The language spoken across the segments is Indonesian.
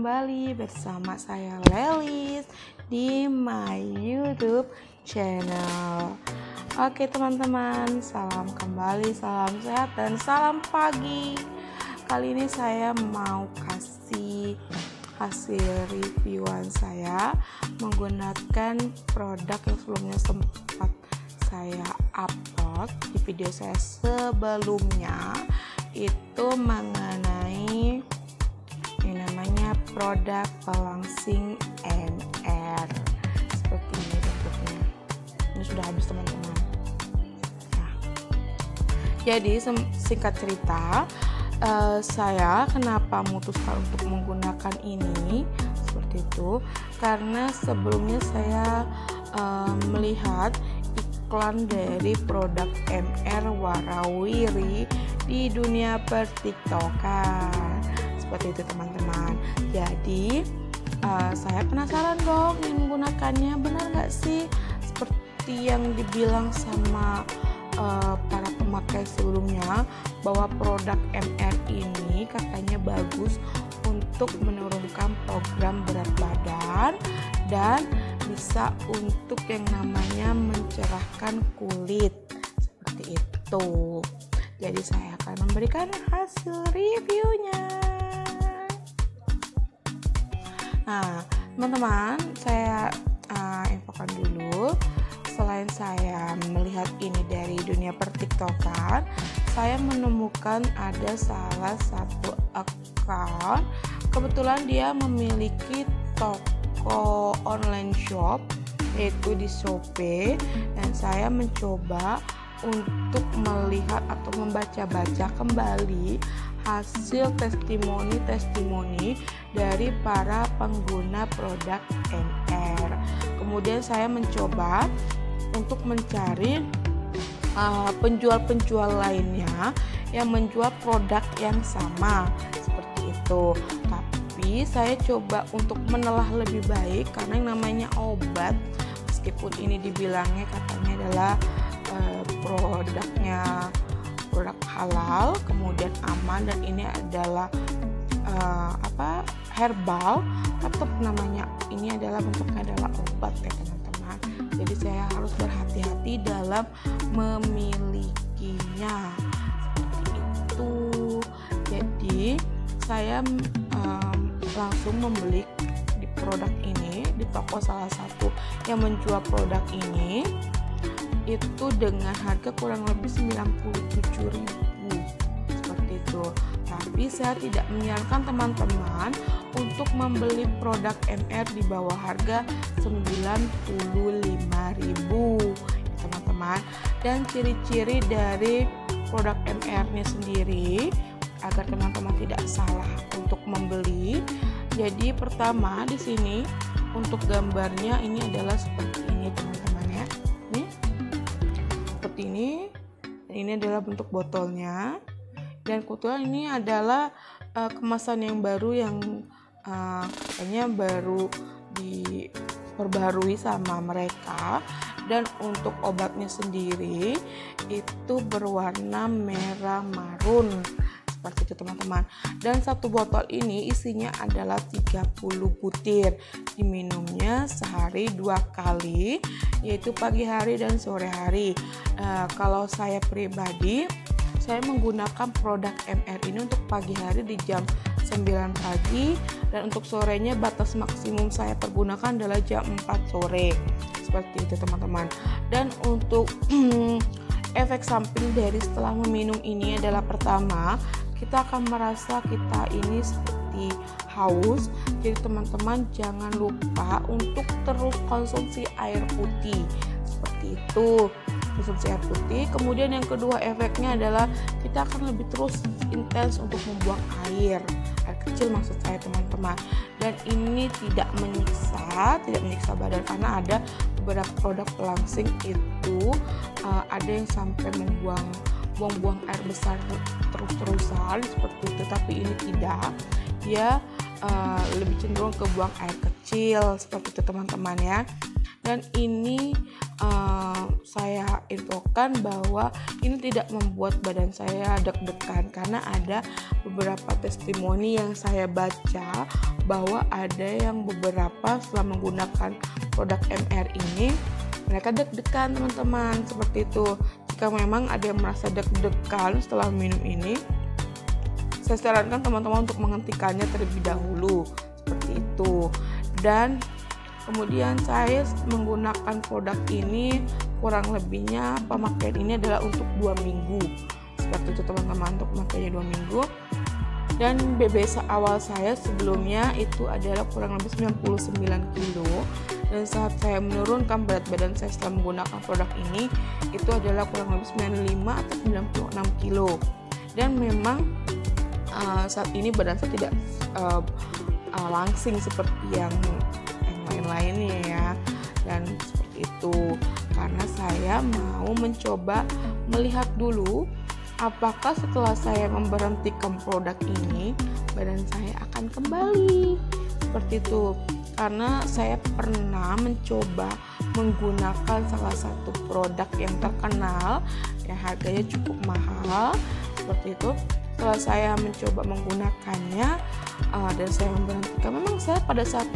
kembali bersama saya Lelis di my YouTube channel. Oke teman-teman, salam kembali, salam sehat dan salam pagi. Kali ini saya mau kasih hasil reviewan saya menggunakan produk yang sebelumnya sempat saya upload di video saya sebelumnya, itu mengenai yang namanya produk pelangsing MR. Seperti ini bentuknya. Ini sudah habis teman-teman. Nah, jadi singkat cerita, saya kenapa memutuskan untuk menggunakan ini seperti itu, karena sebelumnya saya melihat iklan dari produk MR warawiri di dunia pertiktokan. Seperti itu teman-teman. Jadi saya penasaran dong yang menggunakannya, benar nggak sih seperti yang dibilang sama para pemakai sebelumnya, bahwa produk MR ini katanya bagus untuk menurunkan program berat badan dan bisa untuk yang namanya mencerahkan kulit seperti itu. Jadi saya akan memberikan hasil reviewnya. Nah teman-teman, saya infokan dulu. Selain saya melihat ini dari dunia pertiktokan, saya menemukan ada salah satu account, kebetulan dia memiliki toko online shop yaitu di Shopee, dan saya mencoba untuk melihat atau membaca-baca kembali hasil testimoni dari para pengguna produk MR. Kemudian saya mencoba untuk mencari penjual-penjual lainnya yang menjual produk yang sama seperti itu. Tapi saya coba untuk menelah lebih baik, karena yang namanya obat, meskipun ini dibilangnya katanya adalah produk halal, kemudian aman, dan ini adalah herbal, tetap namanya ini adalah bentuknya adalah obat ya teman-teman. Jadi saya harus berhati-hati dalam memilikinya seperti itu. Jadi saya langsung membeli di produk ini di toko salah satu yang menjual produk ini, itu dengan harga kurang lebih 97.000 seperti itu. Tapi saya tidak menyarankan teman-teman untuk membeli produk MR di bawah harga 95.000 teman-teman. Dan ciri-ciri dari produk MR-nya sendiri agar teman-teman tidak salah untuk membeli. Jadi pertama di sini untuk gambarnya ini adalah seperti ini teman-teman ya. Nih. Seperti ini. Dan ini adalah bentuk botolnya. Dan kebetulan ini adalah kemasan yang baru yang kayaknya baru diperbarui sama mereka. Dan untuk obatnya sendiri itu berwarna merah marun seperti itu teman-teman. Dan satu botol ini isinya adalah 30 butir. Diminumnya sehari 2 kali, yaitu pagi hari dan sore hari. Kalau saya pribadi, saya menggunakan produk MR ini untuk pagi hari di jam 9 pagi, dan untuk sorenya batas maksimum saya pergunakan adalah jam 4 sore. Seperti itu teman-teman. Dan untuk efek samping dari setelah meminum ini adalah pertama, kita akan merasa kita ini seperti haus. Jadi teman-teman jangan lupa untuk terus konsumsi air putih. Seperti itu, konsumsi air putih. Kemudian yang kedua efeknya adalah kita akan lebih terus intens untuk membuang air kecil maksud saya teman-teman. Dan ini tidak menyiksa badan, karena ada beberapa produk pelangsing itu ada yang sampai buang-buang air besar terus-terusan seperti itu, tapi ini tidak. Dia lebih cenderung ke buang air kecil seperti itu teman-teman ya. dan ini saya infokan bahwa ini tidak membuat badan saya deg-degan, karena ada beberapa testimoni yang saya baca bahwa ada yang beberapa setelah menggunakan produk MR ini mereka deg-degan teman-teman, seperti itu. Jika memang ada yang merasa deg-degan setelah minum ini, saya sarankan teman-teman untuk menghentikannya terlebih dahulu, seperti itu. Dan kemudian saya menggunakan produk ini kurang lebihnya pemakaian ini adalah untuk 2 minggu, seperti itu teman-teman, untuk pemakaiannya 2 minggu. Dan BBS awal saya sebelumnya itu adalah kurang lebih 99 kilo, dan saat saya menurunkan berat badan saya setelah menggunakan produk ini itu adalah kurang lebih 95 atau 96 kilo. Dan memang saat ini badan saya tidak langsing seperti yang lain-lainnya ya, dan seperti itu karena saya mau mencoba melihat dulu apakah setelah saya memberhentikan produk ini badan saya akan kembali, seperti itu. Karena saya pernah mencoba menggunakan salah satu produk yang terkenal yang harganya cukup mahal, seperti itu. Setelah saya mencoba menggunakannya dan saya memberhentikan, memang saya pada saat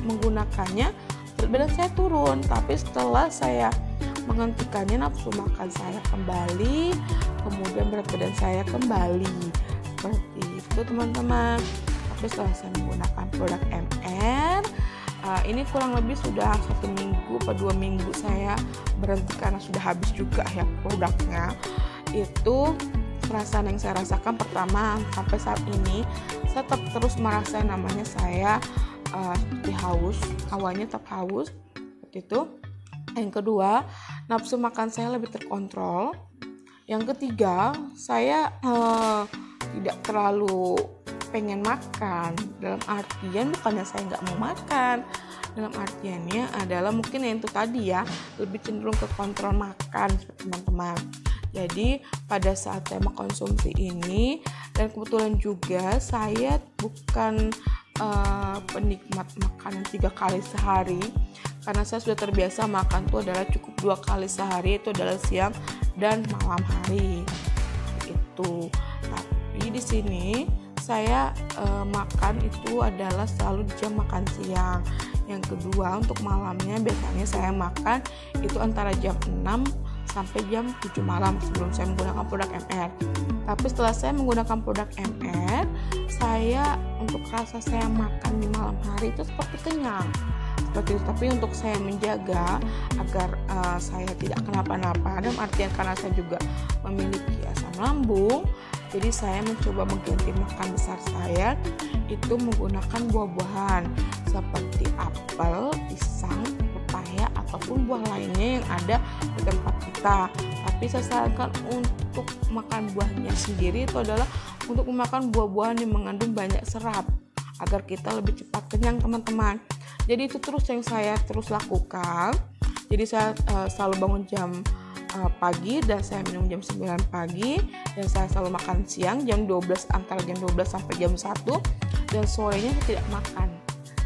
menggunakannya berat badan saya turun, tapi setelah saya menghentikannya nafsu makan saya kembali, kemudian berat badan saya kembali, seperti itu teman-teman. Tapi setelah saya menggunakan produk MR ini kurang lebih sudah 1 minggu atau 2 minggu saya berhenti karena sudah habis juga ya produknya. Itu perasaan yang saya rasakan pertama, sampai saat ini saya tetap terus merasa namanya saya seperti haus, awalnya tetap haus seperti itu. Yang kedua, nafsu makan saya lebih terkontrol. Yang ketiga, saya tidak terlalu pengen makan, dalam artian bukannya saya nggak mau makan, dalam artiannya adalah mungkin yang itu tadi ya, lebih cenderung ke kontrol makan teman-teman. Jadi pada saat saya mengkonsumsi ini, dan kebetulan juga saya bukan penikmat makanan 3 kali sehari, karena saya sudah terbiasa makan itu adalah cukup 2 kali sehari, itu adalah siang dan malam hari itu. Tapi di sini saya makan itu adalah selalu di jam makan siang. Yang kedua, untuk malamnya biasanya saya makan itu antara jam 6 sampai jam 7 malam sebelum saya menggunakan produk MR. Tapi setelah saya menggunakan produk MR, saya untuk rasa saya makan di malam hari itu seperti kenyang, seperti itu. Tapi untuk saya menjaga agar saya tidak kenapa-napa, dalam artian karena saya juga memiliki asam lambung, jadi saya mencoba mengganti makan besar saya itu menggunakan buah-buahan seperti apel, pisang, pepaya, ataupun buah lainnya yang ada di tempat kita. Tapi saya sarankan untuk makan buahnya sendiri itu adalah untuk memakan buah-buahan yang mengandung banyak serat agar kita lebih cepat kenyang teman-teman. Jadi itu terus yang saya terus lakukan. Jadi saya selalu bangun jam pagi dan saya minum jam 9 pagi, dan saya selalu makan siang jam 12, antara jam 12 sampai jam 1, dan sorenya saya tidak makan.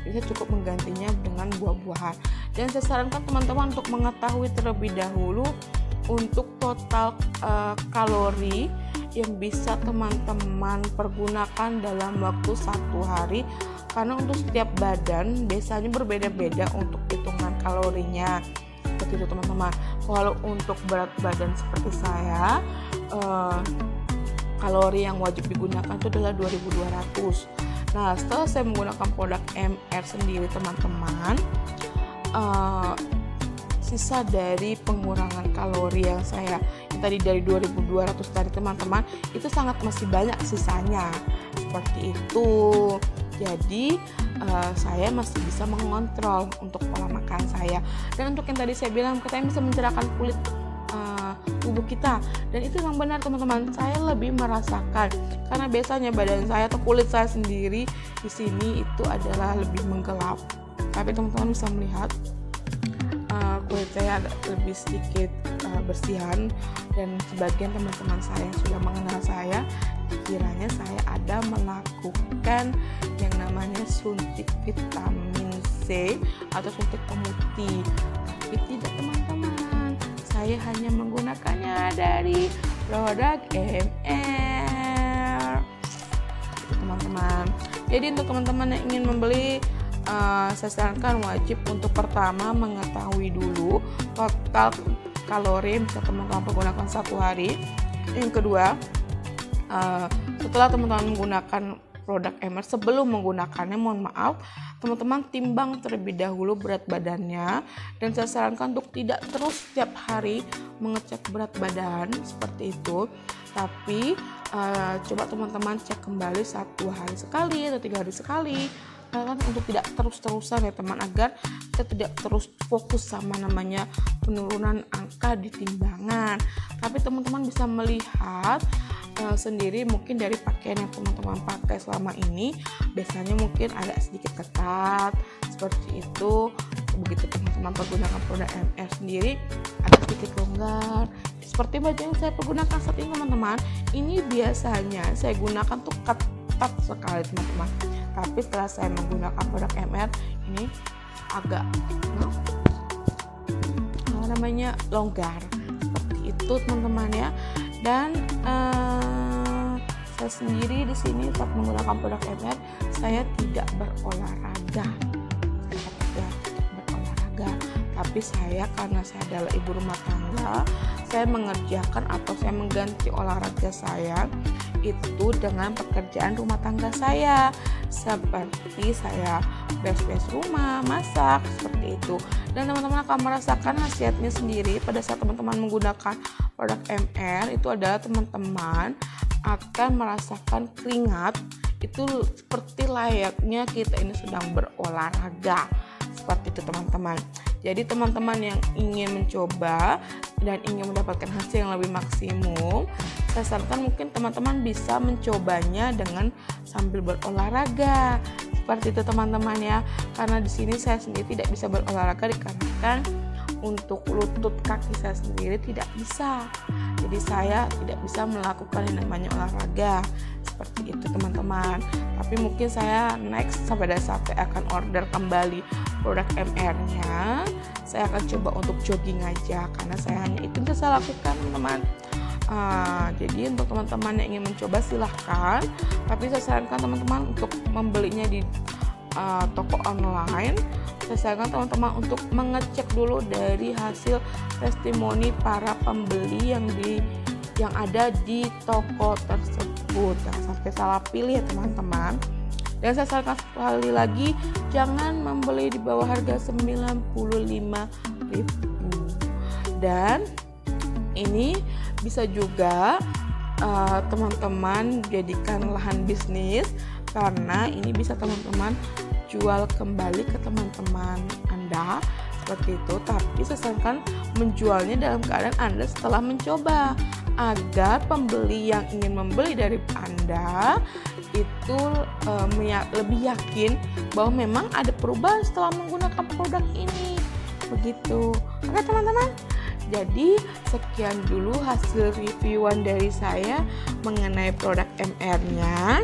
Jadi saya cukup menggantinya dengan buah-buahan. Dan saya sarankan teman-teman untuk mengetahui terlebih dahulu untuk total kalori yang bisa teman-teman pergunakan dalam waktu 1 hari, karena untuk setiap badan biasanya berbeda-beda untuk hitungan kalorinya, seperti itu teman-teman. Kalau untuk berat badan seperti saya, kalori yang wajib digunakan itu adalah 2200. Nah, setelah saya menggunakan produk MR sendiri teman-teman, sisa dari pengurangan kalori yang tadi dari 2200 tadi teman-teman, itu sangat masih banyak sisanya, seperti itu. Jadi saya masih bisa mengontrol untuk pola makan saya. Dan untuk yang tadi saya bilang katanya bisa mencerahkan kulit tubuh kita, dan itu memang benar teman-teman. Saya lebih merasakan karena biasanya badan saya atau kulit saya sendiri di sini itu adalah lebih menggelap, tapi teman-teman bisa melihat kulit saya lebih sedikit bersihan. Dan sebagian teman-teman saya yang sudah mengenal saya, kiranya saya ada melakukan yang namanya suntik vitamin C atau suntik pemutih. Tapi tidak teman-teman, saya hanya menggunakannya dari produk MR teman-teman. Jadi untuk teman-teman yang ingin membeli, saya sarankan wajib untuk pertama mengetahui dulu total kalori yang bisa teman-teman pergunakan satu hari. Yang kedua, setelah teman-teman menggunakan produk MR, sebelum menggunakannya mohon maaf teman-teman timbang terlebih dahulu berat badannya, dan saya sarankan untuk tidak terus setiap hari mengecek berat badan seperti itu, tapi coba teman-teman cek kembali 1 hari sekali atau 3 hari sekali, kan untuk tidak terus-terusan ya teman, agar kita tidak terus fokus sama namanya penurunan angka di timbangan. Tapi teman-teman bisa melihat sendiri mungkin dari pakaian yang teman-teman pakai selama ini, biasanya mungkin agak sedikit ketat seperti itu. Begitu teman-teman pergunakan produk MR sendiri agak sedikit longgar seperti baju yang saya pergunakan saat ini teman-teman. Ini biasanya saya gunakan tuh ketat sekali teman-teman, tapi setelah saya menggunakan produk MR ini agak longgar seperti itu teman-teman ya. Dan saya sendiri di sini saat menggunakan produk MR, saya tidak berolahraga, tapi saya karena saya adalah ibu rumah tangga, saya mengerjakan atau saya mengganti olahraga saya itu dengan pekerjaan rumah tangga saya, seperti saya beres-beres rumah, masak, seperti itu. Dan teman-teman akan merasakan khasiatnya sendiri pada saat teman-teman menggunakan produk MR itu adalah teman-teman akan merasakan keringat itu seperti layaknya kita ini sedang berolahraga, seperti itu teman-teman. Jadi teman-teman yang ingin mencoba dan ingin mendapatkan hasil yang lebih maksimum, saya sarankan mungkin teman-teman bisa mencobanya dengan sambil berolahraga seperti itu teman-teman ya. Karena di sini saya sendiri tidak bisa berolahraga dikarenakan untuk lutut kaki saya sendiri tidak bisa, jadi saya tidak bisa melakukan yang namanya olahraga seperti itu teman-teman. Tapi mungkin saya next pada saat saya akan order kembali produk MR-nya, saya akan coba untuk jogging aja, karena saya hanya itu yang saya lakukan teman-teman. Jadi untuk teman-teman yang ingin mencoba silahkan, tapi saya sarankan teman-teman untuk membelinya di toko online. Saya sarankan teman-teman untuk mengecek dulu dari hasil testimoni para pembeli yang ada di toko tersebut. Jangan sampai salah pilih ya teman-teman. Dan saya sarankan sekali lagi, jangan membeli di bawah harga 95.000. Dan ini bisa juga teman-teman jadikan lahan bisnis, karena ini bisa teman-teman jual kembali ke teman-teman Anda seperti itu. Tapi saya sarankan menjualnya dalam keadaan Anda setelah mencoba, agar pembeli yang ingin membeli dari Anda itu lebih yakin bahwa memang ada perubahan setelah menggunakan produk ini, begitu. Oke teman-teman, jadi sekian dulu hasil reviewan dari saya mengenai produk MR-nya.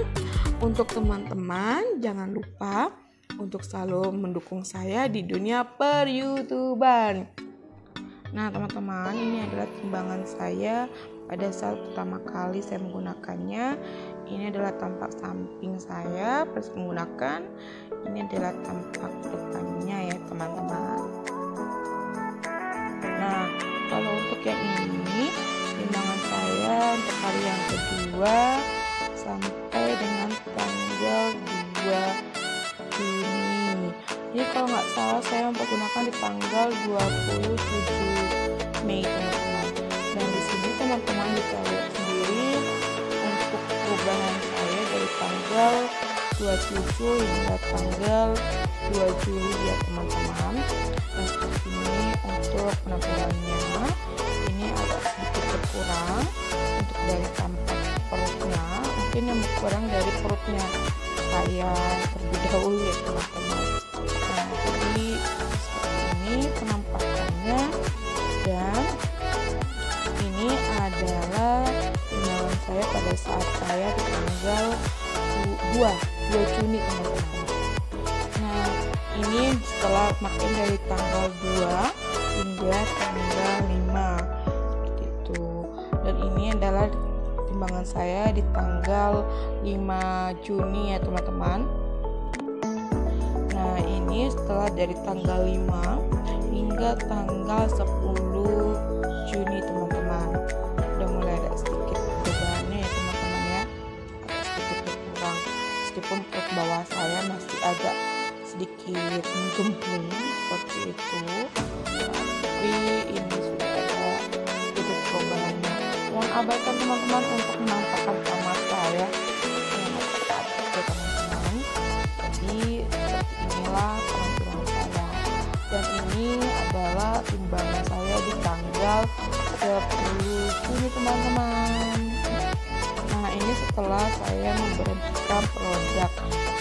Untuk teman-teman jangan lupa untuk selalu mendukung saya di dunia per-YouTuber. Nah teman-teman, ini adalah timbangan saya pada saat pertama kali saya menggunakannya. Ini adalah tampak samping saya pas menggunakan, ini adalah tampak depannya ya teman-teman. Nah kalau untuk yang ini timbangan saya untuk hari yang kedua sampai dengan tanggal 2 Juni. Jadi kalau nggak salah saya mempergunakan di tanggal 27 Mei teman-teman. Dan di sini teman-teman bisa lihat sendiri untuk perubahan saya dari tanggal 27 hingga tanggal 2 Juli ya teman-teman. Dan seperti ini untuk penampilannya, ini agak sedikit berkurang untuk dari tampak perutnya, mungkin yang berkurang dari perutnya saya terlebih dahulu ya teman-teman. Nah jadi seperti ini penampakannya, dan ini adalah timbangan saya pada saat saya di tanggal 2 Juni teman-teman. Nah ini setelah makin dari tanggal 2 hingga tanggal 5 seperti itu. Dan ini adalah timbangan saya di tanggal 5 Juni ya teman-teman. Nah ini setelah dari tanggal 5 hingga tanggal 10 Juni teman-teman. Udah mulai ada sedikit perubahannya ya teman-teman ya, agak sedikit berkurang, meskipun perut bawah saya masih agak sedikit menggembung seperti itu, tapi ini sudah ada sedikit perubahannya. Mohon abaikan teman-teman untuk menampakkan kamar saya teman-teman. Jadi seperti inilah penampilan saya, dan ini adalah timbangan saya di tanggal 10 Juni teman-teman. Nah ini setelah saya memberhentikan produk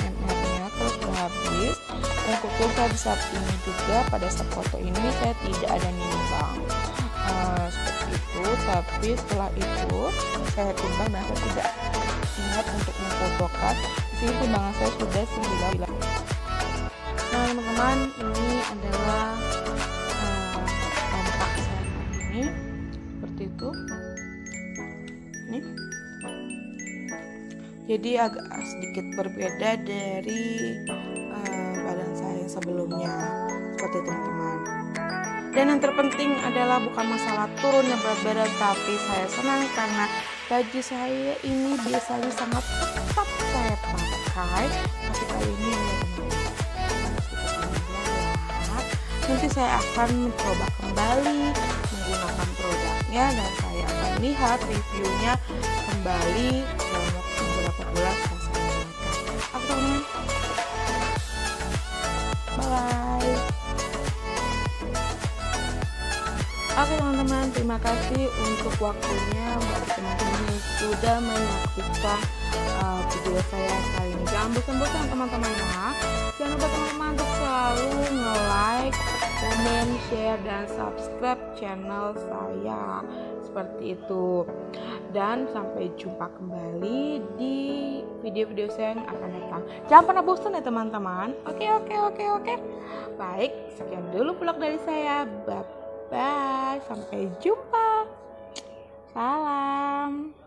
MR-nya terus habis, dan kutul saya di saat ini juga, pada saat foto ini saya tidak ada nimbang seperti itu. Tapi setelah itu saya timbang dan saya tidak ingat untuk memfotokan. Di sini timbangan saya sudah 9. Nah teman-teman, ini adalah tampak saya ini seperti itu. Ini jadi agak sedikit berbeda dari badan saya yang sebelumnya seperti itu teman-teman. Dan yang terpenting adalah bukan masalah turunnya berat badan, tapi saya senang karena baju saya ini biasanya sangat ketat saya pakai, tapi kali ini nanti saya akan mencoba kembali menggunakan produknya, dan saya akan lihat reviewnya kembali dalam waktu beberapa bulan setelah saya menggunakan. Oke teman-teman, bye. Oke teman-teman, terima kasih untuk waktunya bagi teman-teman yang sudah menyaksikan video saya kali ini. Jangan bosan-bosan teman-teman ya. Jangan lupa teman-teman untuk selalu nge-like, komen, share, dan subscribe channel saya seperti itu. Dan sampai jumpa kembali di video-video saya yang akan datang. Jangan pernah bosan ya teman-teman. Oke. Baik, sekian dulu vlog dari saya. Bye. Sampai jumpa. Salam.